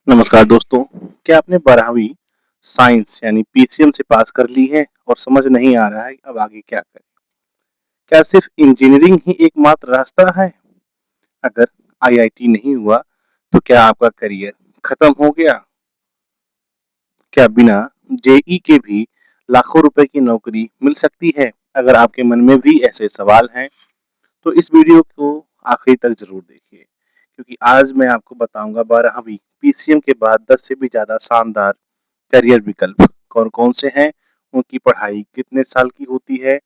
नमस्कार दोस्तों, क्या आपने 12वीं साइंस यानी पीसीएम से पास कर ली है और समझ नहीं आ रहा है अब आगे क्या करें? क्या सिर्फ इंजीनियरिंग ही एकमात्र रास्ता है? अगर आईआईटी नहीं हुआ तो क्या आपका करियर खत्म हो गया? क्या बिना जेई के भी लाखों रुपए की नौकरी मिल सकती है? अगर आपके मन में भी ऐसे सवाल हैं तो इस वीडियो को आखिर तक जरूर देखिए, क्योंकि आज मैं आपको बताऊंगा 12वीं पीसीएम के बाद 10 से भी ज्यादा शानदार करियर विकल्प कौन कौन से हैं, उनकी पढ़ाई कितने साल की होती है,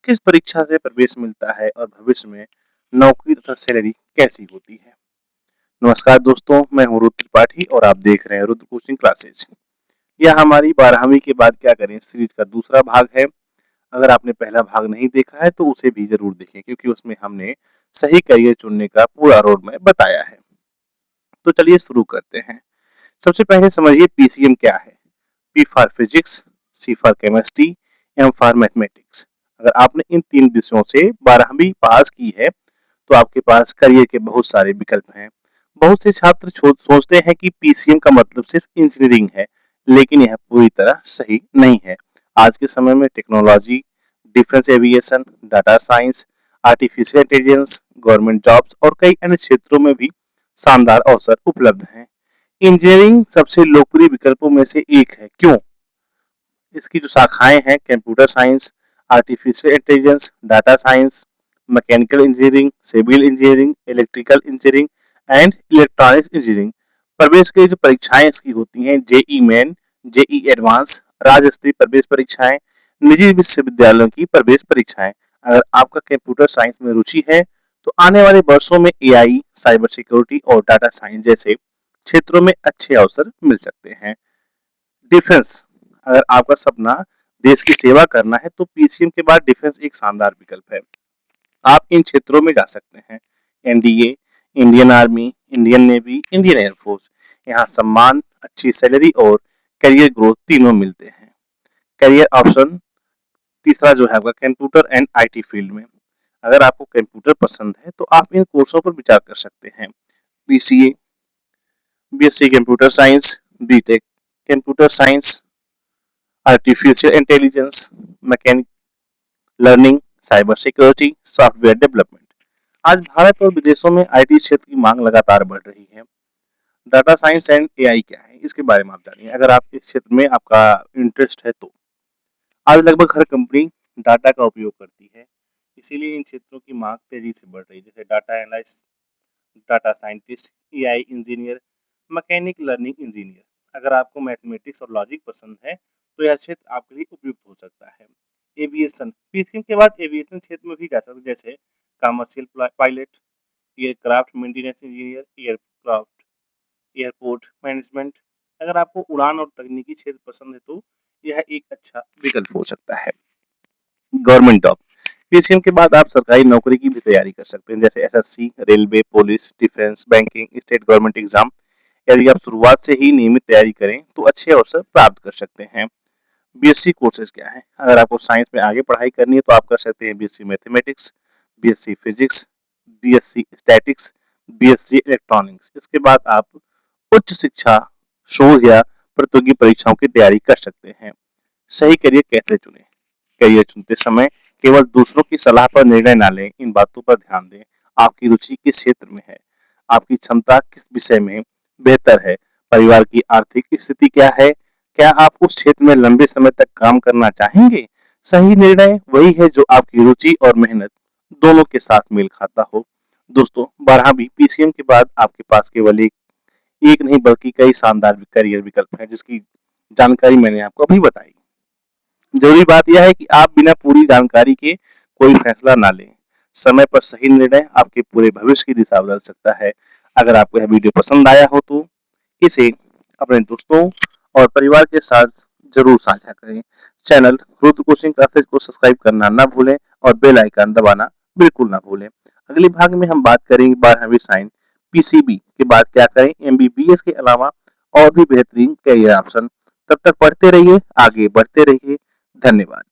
किस परीक्षा से प्रवेश मिलता है और भविष्य में नौकरी तथा सैलरी कैसी होती है। नमस्कार दोस्तों, मैं हूँ रुद्र त्रिपाठी और आप देख रहे हैं रुद्र कोचिंग क्लासेज। यह हमारी 12वीं के बाद क्या करें सीरीज का दूसरा भाग है। अगर आपने पहला भाग नहीं देखा है तो उसे भी जरूर देखें, क्योंकि उसमें हमने सही करियर चुनने का पूरा रोड मैप बताया है। तो चलिए शुरू करते हैं। सबसे पहले समझिए पीसीएम क्या है। P for physics, C for chemistry, M for mathematics. अगर आपने इन तीन विषयों से 12वीं पास की है तो आपके पास करियर के बहुत सारे विकल्प हैं। बहुत से छात्र सोचते हैं कि पीसीएम का मतलब सिर्फ इंजीनियरिंग है, लेकिन यह पूरी तरह सही नहीं है। आज के समय में technology, defence aviation, data science, artificial intelligence, government jobs और कई अन्य क्षेत्रों में भी शानदार अवसर उपलब्ध हैं। इंजीनियरिंग सबसे लोकप्रिय विकल्पों में से एक है। क्यों? इसकी जो शाखाएं हैं computer science, artificial intelligence, data science, mechanical engineering, civil engineering, electrical engineering and electronics engineering. प्रवेश की जो परीक्षाएं इसकी होती हैं जेई मेन, जेई एडवांस, राज्य स्तरीय प्रवेश परीक्षाएं, निजी विश्वविद्यालयों की प्रवेश परीक्षाएं। अगर आपका कंप्यूटर साइंस में रुचि है तो आने वाले वर्षों में एआई, साइबर सिक्योरिटी और डाटा साइंस जैसे क्षेत्रों में अच्छे अवसर मिल सकते हैं। डिफेंस, अगर आपका सपना देश की सेवा करना है तो पीसीएम के बाद डिफेंस एक शानदार विकल्प है। आप इन क्षेत्रों में जा सकते हैं। NDA, Indian army, Indian navy, Indian air force. यहाँ सम्मान, अच्छी सैलरी और करियर ग्रोथ तीनों मिलते हैं। करियर ऑप्शन तीसरा जो है आपका कंप्यूटर एंड आईटी फील्ड में। अगर आपको कंप्यूटर पसंद है तो आप इन कोर्सों पर विचार कर सकते हैं। BCA, BSc computer science, BTech computer science, artificial intelligence, mechanic learning, cyber security, software development. आज भारत और विदेशों में आईटी क्षेत्र की मांग लगातार बढ़ रही है। डाटा साइंस एंड एआई क्या है, इसके बारे में आप जानिए। अगर आप इस क्षेत्र में आपका इंटरेस्ट है तो आज लगभग हर कंपनी डाटा का उपयोग करती है, इसीलिए इन क्षेत्रों की मांग तेजी से बढ़ रही है। जैसे data analyst, data scientist, AI engineer, mechanic learning engineer. अगर आपको मैथमेटिक्स और लॉजिक पसंद है तो यह क्षेत्र आपके लिए उपयुक्त हो सकता है। एविएशन, पीसीएम के बाद एविएशन क्षेत्र में भी जा सकते, जैसे commercial pilot, aircraft maintenance engineer, aircraft airport management. अगर आपको उड़ान और तकनीकी क्षेत्र पसंद है तो यह एक अच्छा विकल्प हो सकता है। गवर्नमेंट जॉब, पीसीएम के बाद आप सरकारी नौकरी की भी तैयारी कर सकते हैं, जैसे SSC, railway, police, defence, banking, state government exam. यदि आप शुरुआत से ही नियमित तैयारी करें तो अच्छे अवसर प्राप्त कर सकते हैं। बीएससी कोर्सेज क्या है? अगर आपको साइंस में आगे पढ़ाई करनी है तो आप कर सकते हैं BSc mathematics, BSc physics, BSc statics, BSc electronics. इसके बाद आप उच्च शिक्षा, शोध या प्रतियोगी परीक्षाओं की तैयारी कर सकते हैं। सही करियर कैसे चुने? करियर चुनते समय केवल दूसरों की सलाह पर निर्णय न लें, इन बातों पर ध्यान दें। आपकी रुचि किस क्षेत्र में है? आपकी क्षमता किस विषय में बेहतर है? परिवार की आर्थिक स्थिति क्या है? क्या आप उस क्षेत्र में लंबे समय तक काम करना चाहेंगे? सही निर्णय वही है जो आपकी रुचि और मेहनत दोनों के साथ मेल खाता हो। दोस्तों, 12वीं पीसीएम के बाद आपके पास केवल एक नहीं बल्कि कई शानदार करियर विकल्प हैं, जिसकी जानकारी मैंने आपको अभी बताई। जरूरी बात यह है कि आप बिना पूरी जानकारी के कोई फैसला ना लें। समय पर सही निर्णय आपके पूरे भविष्य की दिशा बदल सकता है। अगर आपको यह वीडियो पसंद आया हो तो इसे अपने दोस्तों और परिवार के साथ जरूर साझा करें। चैनल रुद्र कोचिंग क्लासेज को सब्सक्राइब करना ना भूलें और बेल आइकन दबाना बिल्कुल ना भूलें। अगले भाग में हम बात करेंगे 12वीं साइंस पीसीबी के बाद क्या करें, एमबीबीएस के अलावा और भी बेहतरीन करियर ऑप्शन। तब तक पढ़ते रहिए, आगे बढ़ते रहिए। धन्यवाद।